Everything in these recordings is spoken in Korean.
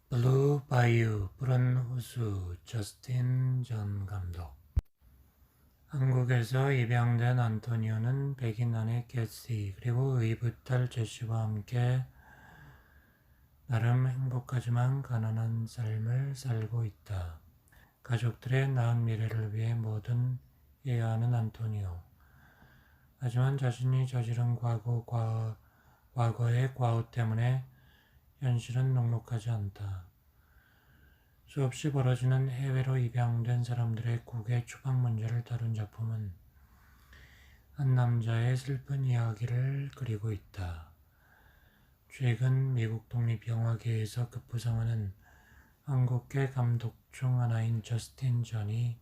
블루 바이유, 푸른 호수, 저스틴 전 감독. 한국에서 입양된 안토니오는 백인 아내 캐시 그리고 의붓딸 제시와 함께 나름 행복하지만 가난한 삶을 살고 있다. 가족들의 나은 미래를 위해 뭐든 해야 하는 안토니오. 하지만 자신이 저지른 과거의 과오 때문에 현실은 녹록하지 않다. 수없이 벌어지는 해외로 입양된 사람들의 국외 추방 문제를 다룬 작품은 한 남자의 슬픈 이야기를 그리고 있다. 최근 미국 독립영화계에서 급부상하는 한국계 감독 중 하나인 저스틴 전이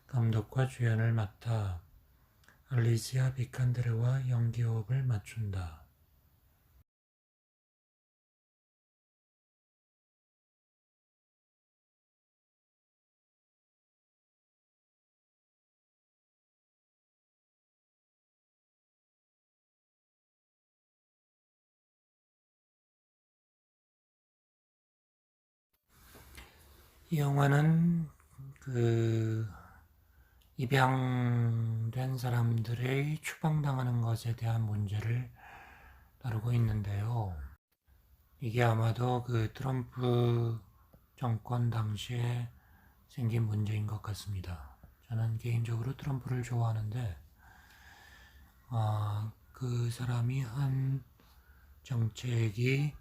감독과 주연을 맡아 알리시아 비칸데르와 연기호흡을 맞춘다. 이 영화는 입양된 사람들의 추방당하는 것에 대한 문제를 다루고 있는데요. 이게 아마도 트럼프 정권 당시에 생긴 문제인 것 같습니다. 저는 개인적으로 트럼프를 좋아하는데, 그 사람이 한 정책이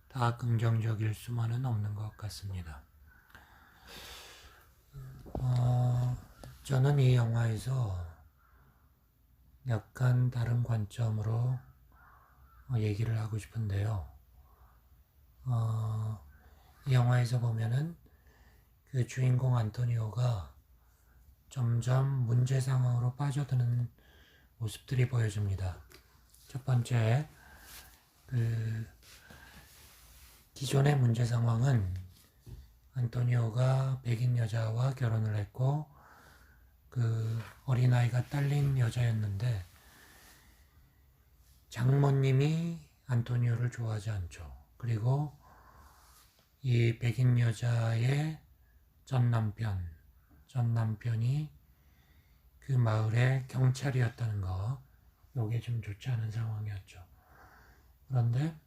다 긍정적일 수만은 없는 것 같습니다. 저는 이 영화에서 약간 다른 관점으로 얘기를 하고 싶은데요. 이 영화에서 보면은 그 주인공 안토니오가 점점 문제 상황으로 빠져드는 모습들이 보여집니다. 첫 번째, 기존의 문제 상황은 안토니오가 백인 여자와 결혼을 했고 어린아이가 딸린 여자였는데 장모님이 안토니오를 좋아하지 않죠. 그리고 이 백인 여자의 전 남편이 그 마을의 경찰이었다는 거, 요게 좀 좋지 않은 상황이었죠. 그런데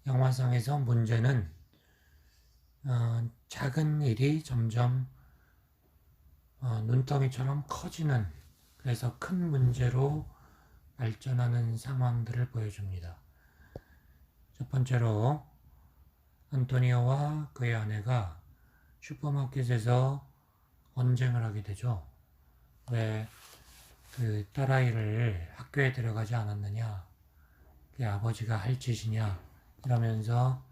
영화상에서 문제는 작은 일이 점점 눈덩이처럼 커지는, 그래서 큰 문제로 발전하는 상황들을 보여줍니다. 첫 번째로 안토니오와 그의 아내가 슈퍼마켓에서 언쟁을 하게 되죠. 왜 딸아이를 학교에 데려가지 않았느냐, 그 아버지가 할 짓이냐 이러면서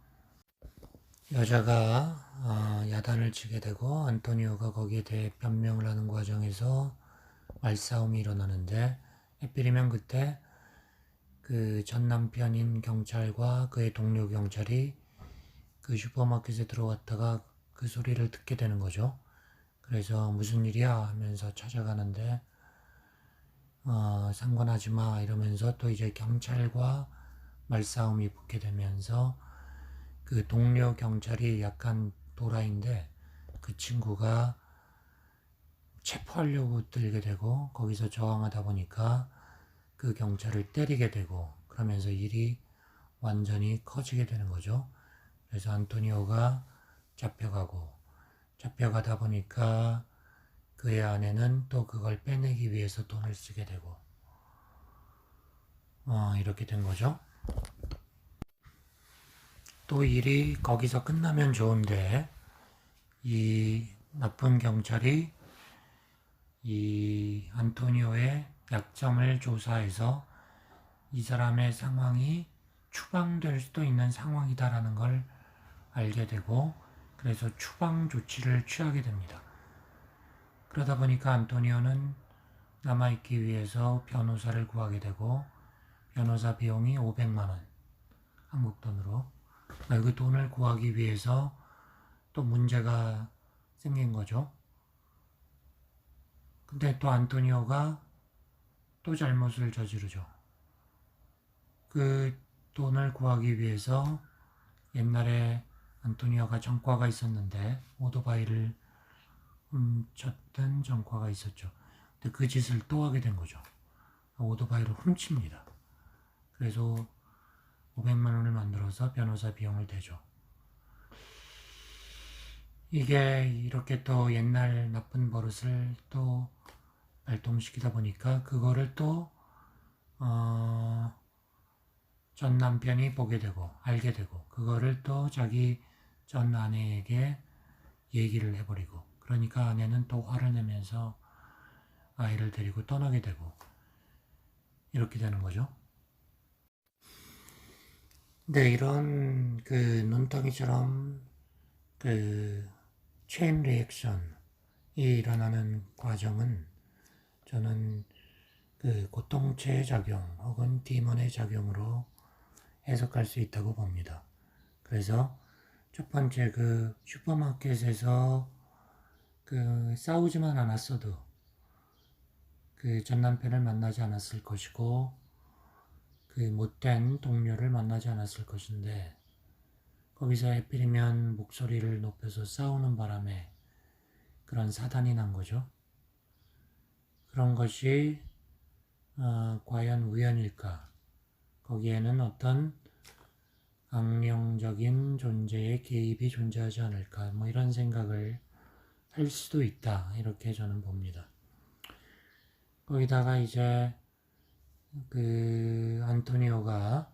여자가 야단을 치게 되고 안토니오가 거기에 대해 변명을 하는 과정에서 말싸움이 일어나는데, 하필이면 그때 그 전 남편인 경찰과 그의 동료 경찰이 그 슈퍼마켓에 들어왔다가 그 소리를 듣게 되는 거죠. 그래서 무슨 일이야 하면서 찾아가는데 상관하지 마 이러면서 또 이제 경찰과 말싸움이 붙게 되면서 그 동료 경찰이 약간 도라인데 그 친구가 체포하려고 들게 되고 거기서 저항하다 보니까 그 경찰을 때리게 되고 그러면서 일이 완전히 커지게 되는 거죠. 그래서 안토니오가 잡혀가다 보니까 그의 아내는 또 그걸 빼내기 위해서 돈을 쓰게 되고 이렇게 된 거죠. 또 일이 거기서 끝나면 좋은데 이 나쁜 경찰이 이 안토니오의 약점을 조사해서 이 사람의 상황이 추방될 수도 있는 상황이다라는 걸 알게 되고 그래서 추방 조치를 취하게 됩니다. 그러다 보니까 안토니오는 남아있기 위해서 변호사를 구하게 되고 변호사 비용이 500만 원, 한국 돈으로. 그 돈을 구하기 위해서 또 문제가 생긴 거죠. 근데 또 안토니오가 또 잘못을 저지르죠. 돈을 구하기 위해서 옛날에 안토니오가 전과가 있었는데 오토바이를 훔쳤던 전과가 있었죠. 근데 그 짓을 또 하게 된 거죠. 오토바이를 훔칩니다. 그래서 500만 원을 만들어서 변호사 비용을 대죠. 이게 이렇게 또 옛날 나쁜 버릇을 또 발동시키다 보니까 그거를 또 전 남편이 보게 되고 알게 되고 그거를 또 자기 전 아내에게 얘기를 해버리고 그러니까 아내는 또 화를 내면서 아이를 데리고 떠나게 되고 이렇게 되는 거죠. 네, 이런 그 눈덩이처럼 그 체인 리액션이 일어나는 과정은 저는 그 고통체의 작용 혹은 디몬의 작용으로 해석할 수 있다고 봅니다. 그래서 첫 번째 그 슈퍼마켓에서 그 싸우지만 않았어도 그 전 남편을 만나지 않았을 것이고 그 못된 동료를 만나지 않았을 것인데 거기서 하필이면 목소리를 높여서 싸우는 바람에 그런 사단이 난 거죠. 그런 것이 과연 우연일까? 거기에는 어떤 악령적인 존재의 개입이 존재하지 않을까? 뭐 이런 생각을 할 수도 있다. 이렇게 저는 봅니다. 거기다가 이제 그 안토니오가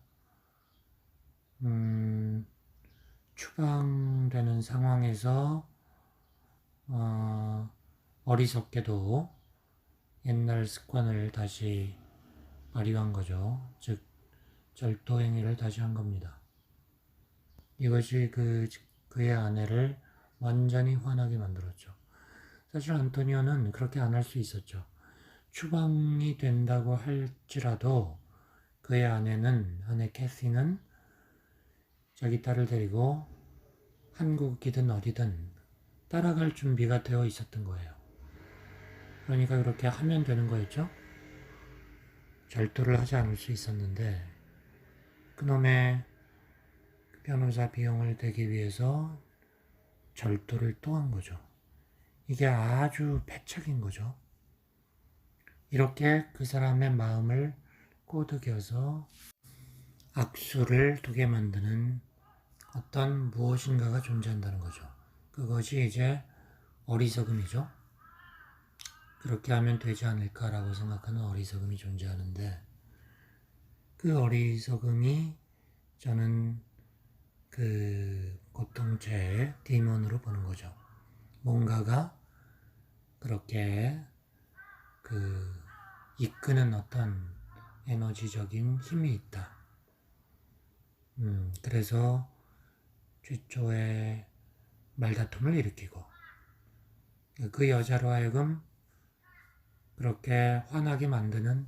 추방되는 상황에서 어리석게도 옛날 습관을 다시 발휘한 거죠. 즉 절도 행위를 다시 한 겁니다. 이것이 그의 아내를 완전히 화나게 만들었죠. 사실 안토니오는 그렇게 안 할 수 있었죠. 추방이 된다고 할지라도 그의 아내 캐시는 자기 딸을 데리고 한국이든 어디든 따라갈 준비가 되어 있었던 거예요. 그러니까 그렇게 하면 되는 거였죠. 절도를 하지 않을 수 있었는데 그놈의 변호사 비용을 대기 위해서 절도를 또 한 거죠. 이게 아주 패착인 거죠. 이렇게 그 사람의 마음을 꼬드겨서 악수를 두게 만드는 어떤 무엇인가가 존재한다는 거죠. 그것이 이제 어리석음이죠. 그렇게 하면 되지 않을까라고 생각하는 어리석음이 존재하는데 그 어리석음이 저는 그 고통체의 디몬으로 보는 거죠. 뭔가가 그렇게 그 이끄는 어떤 에너지적인 힘이 있다. 그래서 최초의 말다툼을 일으키고 그 여자로 하여금 그렇게 화나게 만드는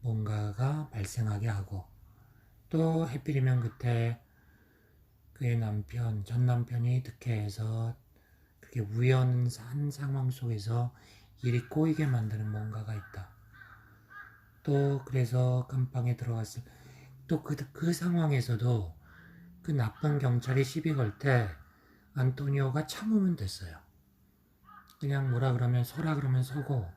뭔가가 발생하게 하고 또 하필이면 그때 그의 전 남편이 득해해서 그렇게 우연한 상황 속에서 일이 꼬이게 만드는 뭔가가 있다. 또 그래서 감방에 들어갔을 또 그 상황에서도 그 나쁜 경찰이 시비 걸 때 안토니오가 참으면 됐어요. 그냥 뭐라 그러면 서라 그러면 서고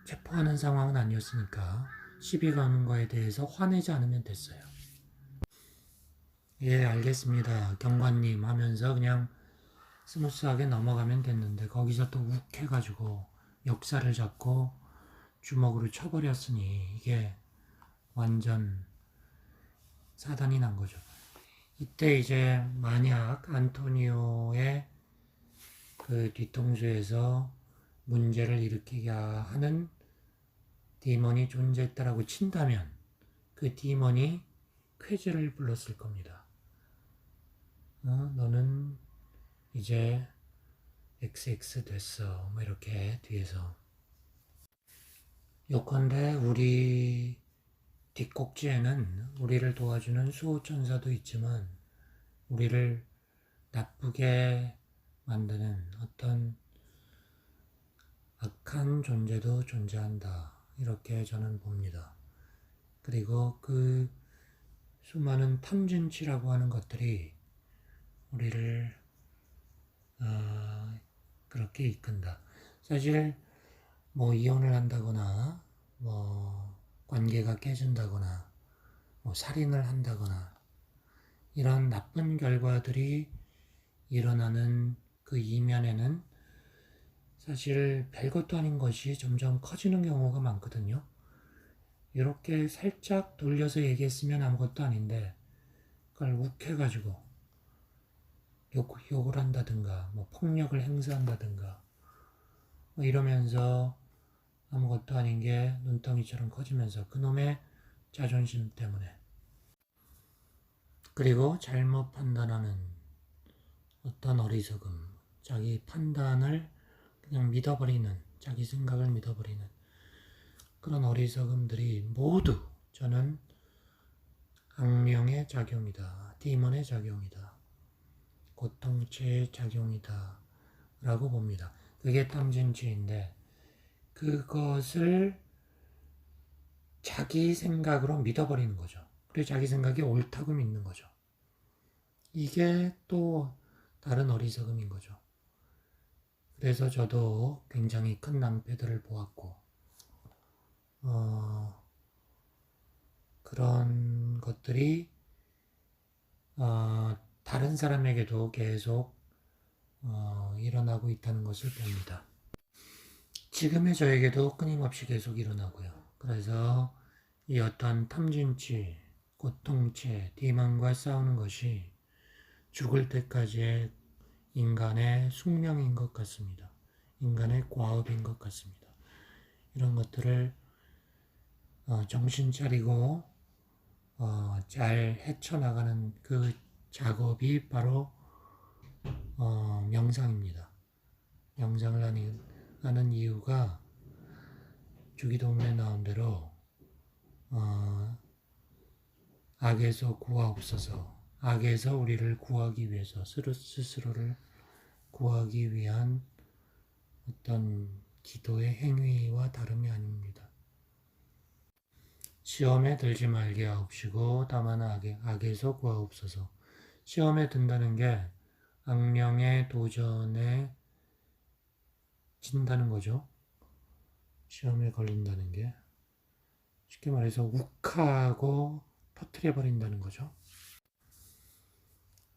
체포하는 상황은 아니었으니까 시비 거는 거에 대해서 화내지 않으면 됐어요. 예, 알겠습니다. 경관님 하면서 그냥 스무스하게 넘어가면 됐는데 거기서 또 욱해가지고 역사를 잡고 주먹으로 쳐버렸으니 이게 완전 사단이 난 거죠. 이때 이제 만약 안토니오의 그 뒤통수에서 문제를 일으키게 하는 디몬이 존재했다라고 친다면 그 디몬이 쾌재를 불렀을 겁니다. 너는 이제 XX 됐어. 뭐 이렇게 뒤에서. 요컨대 우리 뒷꼭지에는 우리를 도와주는 수호천사도 있지만 우리를 나쁘게 만드는 어떤 악한 존재도 존재한다. 이렇게 저는 봅니다. 그리고 그 수많은 탐진치라고 하는 것들이 우리를 그렇게 이끈다. 사실 뭐 이혼을 한다거나 뭐 관계가 깨진다거나 뭐 살인을 한다거나 이런 나쁜 결과들이 일어나는 그 이면에는 사실 별것도 아닌 것이 점점 커지는 경우가 많거든요. 이렇게 살짝 돌려서 얘기했으면 아무것도 아닌데 그걸 욱해가지고 욕을 한다든가 뭐 폭력을 행사한다든가 뭐 이러면서 아무것도 아닌 게 눈덩이처럼 커지면서 그놈의 자존심 때문에 그리고 잘못 판단하는 어떤 어리석음 자기 판단을 그냥 믿어버리는 자기 생각을 믿어버리는 그런 어리석음들이 모두 저는 악령의 작용이다. 디몬의 작용이다. 고통체의 작용이다. 라고 봅니다. 그게 탐진치인데 그것을 자기 생각으로 믿어버리는 거죠. 그리고 자기 생각이 옳다고 믿는 거죠. 이게 또 다른 어리석음인 거죠. 그래서 저도 굉장히 큰 낭패들을 보았고 그런 것들이 다른 사람에게도 계속 일어나고 있다는 것을 봅니다. 지금의 저에게도 끊임없이 계속 일어나고요. 그래서 이 어떤 탐진치, 고통체, 디몬과 싸우는 것이 죽을 때까지의 인간의 숙명인 것 같습니다. 인간의 과업인 것 같습니다. 이런 것들을 정신 차리고 잘 헤쳐나가는 그 작업이 바로 명상입니다. 명상을 하는 이유가 주기도문에 나온 대로 악에서 구하옵소서. 악에서 우리를 구하기 위해서 스스로를 구하기 위한 어떤 기도의 행위와 다름이 아닙니다. 시험에 들지 말게 하옵시고 다만 악에서 구하옵소서. 시험에 든다는 게 악령의 도전에 진다는 거죠. 시험에 걸린다는 게 쉽게 말해서 욱하고 터뜨려 버린다는 거죠.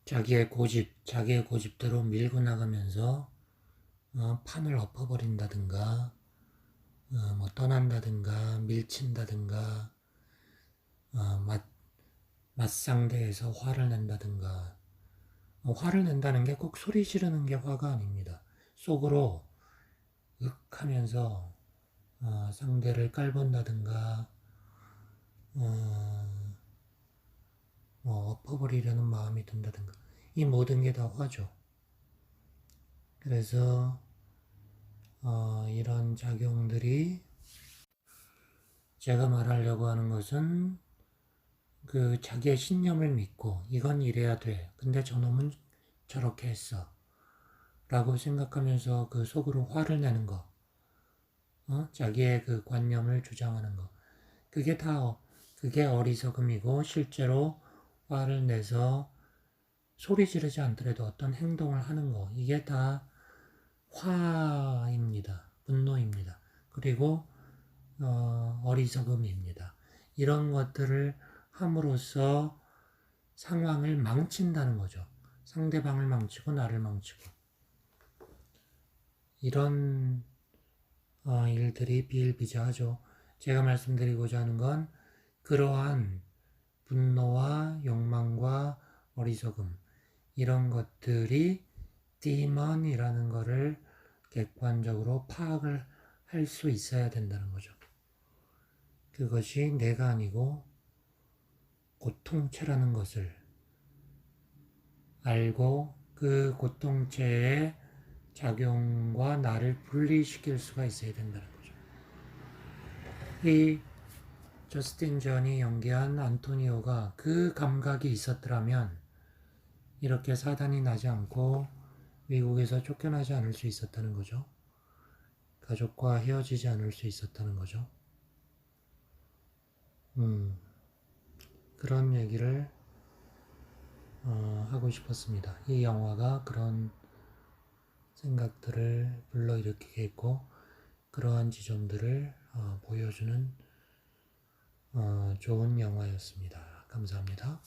자기의 고집대로 밀고 나가면서 판을 엎어버린다든가 뭐 떠난다든가 밀친다든가 맞상대해서 화를 낸다든가 화를 낸다는 게 꼭 소리 지르는 게 화가 아닙니다. 속으로 윽 하면서 상대를 깔본다든가 뭐 엎어버리려는 마음이 든다든가 이 모든 게 다 화죠. 그래서 이런 작용들이 제가 말하려고 하는 것은 그 자기의 신념을 믿고 이건 이래야 돼. 근데 저놈은 저렇게 했어. 라고 생각하면서 그 속으로 화를 내는 거. 자기의 그 관념을 주장하는 거. 그게 어리석음이고 실제로 화를 내서 소리 지르지 않더라도 어떤 행동을 하는 거. 이게 다 화입니다. 분노입니다. 그리고 어리석음입니다. 이런 것들을 함으로써 상황을 망친다는 거죠. 상대방을 망치고 나를 망치고 이런 일들이 비일비재하죠. 제가 말씀드리고자 하는 건 그러한 분노와 욕망과 어리석음 이런 것들이 디먼이라는 것을 객관적으로 파악을 할 수 있어야 된다는 거죠. 그것이 내가 아니고 고통체라는 것을 알고 그 고통체의 작용과 나를 분리시킬 수가 있어야 된다는 거죠. 이 저스틴 존이 연기한 안토니오가 그 감각이 있었더라면 이렇게 사단이 나지 않고 미국에서 쫓겨나지 않을 수 있었다는 거죠. 가족과 헤어지지 않을 수 있었다는 거죠. 그런 얘기를 하고 싶었습니다. 이 영화가 그런 생각들을 불러일으키게 했고 그러한 지점들을 보여주는 좋은 영화였습니다. 감사합니다.